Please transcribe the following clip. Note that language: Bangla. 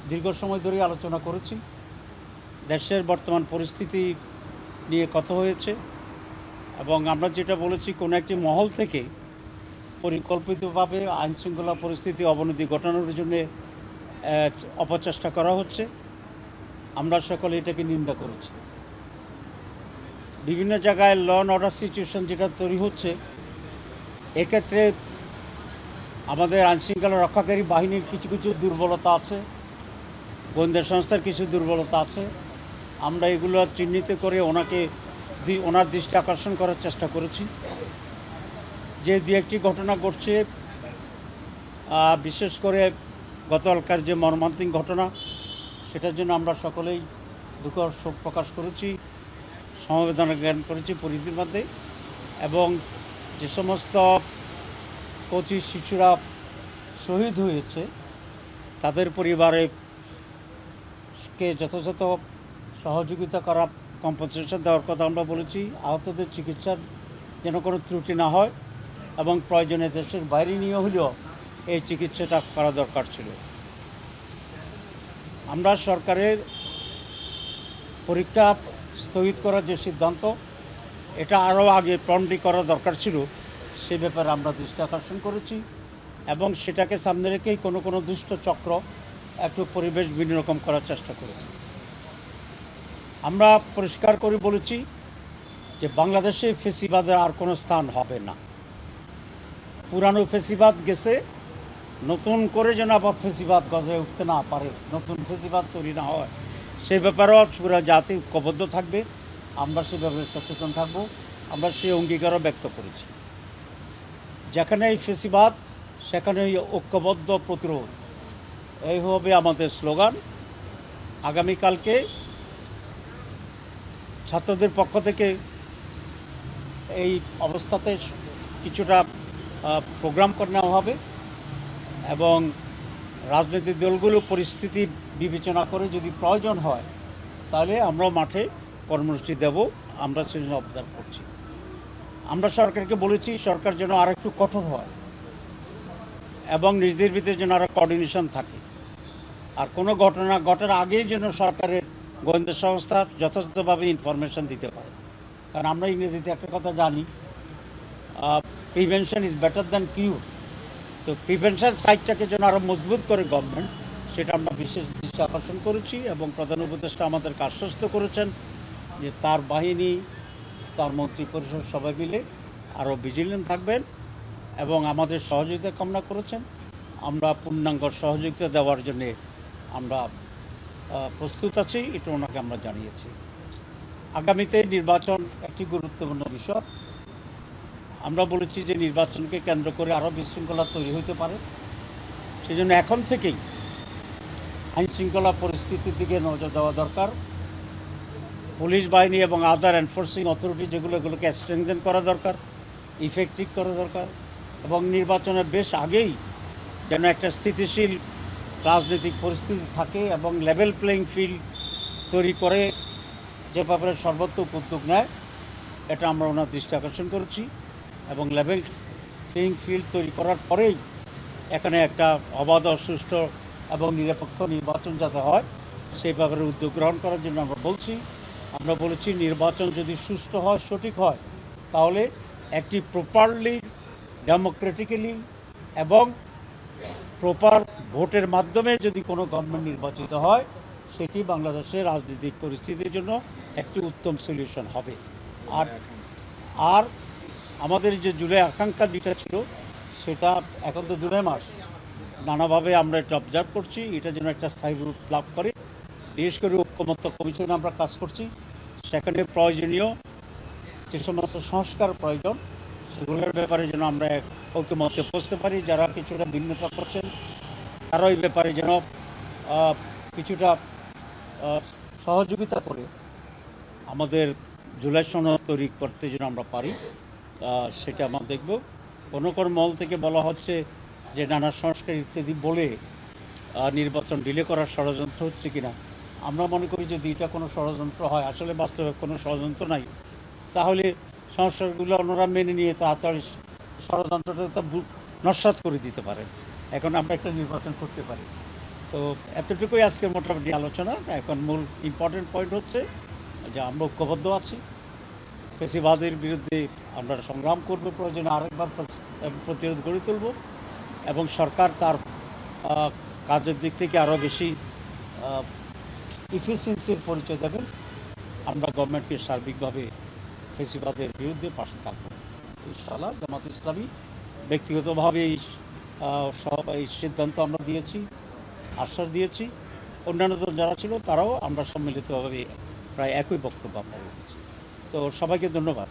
দীর্ঘ সময় ধরেই আলোচনা করেছি। দেশের বর্তমান পরিস্থিতি নিয়ে কথা হয়েছে এবং আমরা যেটা বলেছি, কোনো একটি মহল থেকে পরিকল্পিতভাবে আইনশৃঙ্খলা পরিস্থিতি অবনতি ঘটানোর জন্যে অপচেষ্টা করা হচ্ছে। আমরা সকলে এটাকে নিন্দা করেছি। বিভিন্ন জায়গায় ল অ্যান্ড অর্ডার সিচুয়েশন যেটা তৈরি হচ্ছে, এক্ষেত্রে আমাদের আইনশৃঙ্খলা রক্ষাকারী বাহিনীর কিছু কিছু দুর্বলতা আছে, গোয়েন্দা সংস্থার কিছু দুর্বলতা আছে। আমরা এগুলো চিহ্নিত করে ওনার দৃষ্টি আকর্ষণ করার চেষ্টা করেছি। যে দু একটি ঘটনা ঘটছে, বিশেষ করে গতকালকার যে মর্মান্তিক ঘটনা, সেটার জন্য আমরা সকলেই দুঃখ শোক প্রকাশ করেছি, সমবেদনা জ্ঞান করেছি পরিধির মধ্যে। এবং যে সমস্ত কোচি শিশুরা শহীদ হয়েছে, তাদের পরিবারকে যথাযথ সহযোগিতা করা, কম্পেনসেশন দেওয়ার কথা আমরা বলেছি। আহতদের চিকিৎসার যেন কোনো ত্রুটি না হয় এবং প্রয়োজনে দেশের বাইরে নিয়ে হলেও এই চিকিৎসাটা করা দরকার ছিল। আমরা সরকারের পরীক্ষা স্থগিত করার যে সিদ্ধান্ত, এটা আরও আগে প্রন্ডি করা দরকার ছিল, সে ব্যাপারে আমরা দৃষ্টি আকর্ষণ করেছি এবং সেটাকে সামনে রেখেই কোনো দুষ্ট চক্র একটু পরিবেশ ভিন্ন রকম করার চেষ্টা করেছে। আমরা পরিষ্কার করে বলেছি যে বাংলাদেশে ফেসিবাদের আর কোনো স্থান হবে না। পুরানো ফেসিবাদ গেছে, নতুন করে যেন আবার ফেসিবাদ গজে উঠতে না পারে, নতুন ফেসিবাদ তৈরি না হয়, সেই ব্যাপারেও পুরো জাতি ঐক্যবদ্ধ থাকবে। আমরা সে ব্যাপারে সচেতন থাকব। আমরা সেই অঙ্গীকারও ব্যক্ত করেছি। যেখানে এই ফেসিবাদ, সেখানে ঐক্যবদ্ধ প্রতিরোধ, এই হবে আমাদের স্লোগান। আগামীকালকে ছাত্রদের পক্ষ থেকে এই অবস্থাতে কিছুটা প্রোগ্রাম করে নেওয়া হবে এবং রাজনৈতিক দলগুলো পরিস্থিতি বিবেচনা করে যদি প্রয়োজন হয়, তাহলে আমরাও মাঠে কর্মসূচি দেব। আমরা সেজন্য অবদান করছি। আমরা সরকারকে বলেছি, সরকার যেন আর একটু কঠোর হয় এবং নিজেদের ভিতরে যেন আরও কোঅর্ডিনেশন থাকে। আর কোনো ঘটনা ঘটার আগেই যেন সরকারের গোয়েন্দা সংস্থা যথাযথভাবে ইনফরমেশন দিতে পারে। কারণ আমরা ইংরেজিতে একটা কথা জানি, প্রিভেনশন ইজ বেটার দ্যান কিউর। তো প্রিভেনশন সাইডটাকে যেন আরও মজবুত করে গভর্নমেন্ট, সেটা আমরা বিশেষ দৃষ্টি আকর্ষণ করেছি এবং প্রধান উপদেষ্টা আমাদেরকে আশ্বস্ত করেছেন যে তার বাহিনী, তার মন্ত্রী পরিষদ সবাই মিলে আরও ভিজিলেন্ট থাকবেন এবং আমাদের সহযোগিতা কামনা করেছেন। আমরা পূর্ণাঙ্গ সহযোগিতা দেওয়ার জন্যে আমরা প্রস্তুত আছি, এটা ওনাকে আমরা জানিয়েছি। আগামীতে নির্বাচন একটি গুরুত্বপূর্ণ বিষয়। আমরা বলেছি যে নির্বাচনকে কেন্দ্র করে আরও বিশৃঙ্খলা তৈরি হতে পারে, সেজন্য এখন থেকেই আইনশৃঙ্খলা পরিস্থিতির দিকে নজর দেওয়া দরকার। পুলিশ বাহিনী এবং আদার এনফোর্সিং অথরিটি এগুলোকে স্ট্রেংথেন করা দরকার, ইফেক্টিভ করা দরকার এবং নির্বাচনের বেশ আগেই যেন একটা স্থিতিশীল রাজনৈতিক পরিস্থিতি থাকে এবং লেভেল প্লেয়িং ফিল্ড তৈরি করে যে ব্যাপারে সর্বোত্তম উদ্যোগ নেয়, এটা আমরা ওনার দৃষ্টি আকর্ষণ করেছি। এবং লেভেল প্লেয়িং ফিল্ড তৈরি করার পরেই এখানে একটা অবাধ, সুষ্ঠু এবং নিরপেক্ষ নির্বাচন যাতে হয়, সেই ব্যাপারে উদ্যোগ গ্রহণ করার জন্য আমরা বলছি। আমরা বলেছি নির্বাচন যদি সুষ্ঠু হয়, সঠিক হয়, তাহলে একটি প্রপারলি ডেমোক্রেটিক্যালি এবং প্রপার ভোটের মাধ্যমে যদি কোনো গভর্নমেন্ট নির্বাচিত হয়, সেটি বাংলাদেশের রাজনৈতিক পরিস্থিতির জন্য একটি উত্তম সলিউশন হবে। আর আমাদের যে জুলাই আকাঙ্ক্ষা যেটা ছিল, সেটা এখন তো জুলাই মাস, নানাভাবে আমরা এটা অবজার্ভ করছি, এটা যেন একটা স্থায়ী রূপ লাভ করে। বিশেষ করে ঐক্যমত্য কমিশনে আমরা কাজ করছি, সেখানে প্রয়োজনীয় যে সমস্ত সংস্কার প্রয়োজন, সেগুলোর ব্যাপারে যেন আমরা ঐক্যমত্যে পৌঁছতে পারি। যারা কিছুটা ভিন্নতা করছেন, তারা ওই ব্যাপারে যেন কিছুটা সহযোগিতা করে আমাদের জুলাই সনদ তৈরি করতে যেন আমরা পারি, সেটা আমরা দেখব। কোনো মহল থেকে বলা হচ্ছে যে নানা সংস্কার ইত্যাদি বলে নির্বাচন ডিলে করার ষড়যন্ত্র হচ্ছে কিনা। আমরা মনে করি যদি এটা কোনো ষড়যন্ত্র হয়, আসলে বাস্তবে কোনো ষড়যন্ত্র নাই, তাহলে সংস্কারগুলো ওনারা মেনে নিয়ে তাড়াতাড়ি ষড়যন্ত্রটা নস্যাৎ করে দিতে পারেন। এখন আমরা একটা নির্বাচন করতে পারি। তো এতটুকুই আজকের মোটামুটি আলোচনা। এখন মূল ইম্পর্টেন্ট পয়েন্ট হচ্ছে যে আমরা ঐক্যবদ্ধ আছি, ফেসিবাদের বিরুদ্ধে আমরা সংগ্রাম করব, প্রয়োজনে আরেকবার প্রতিরোধ গড়ে তুলব এবং সরকার তার কাজের দিক থেকে আরও বেশি ইফিসিয়েন্সির পরিচয় দেবেন। আমরা গভর্নমেন্টকে সার্বিকভাবে ফেসিবাদের বিরুদ্ধে পাশে থাকবো ইনশাআল্লাহ। জামাত ইসলামী ব্যক্তিগতভাবে এই সিদ্ধান্ত আমরা দিয়েছি, আশ্বাস দিয়েছি। অন্যান্য যারা ছিল তারাও আমরা সম্মিলিতভাবে প্রায় একই বক্তব্য আমরা রেখেছি। তো সবাইকে ধন্যবাদ।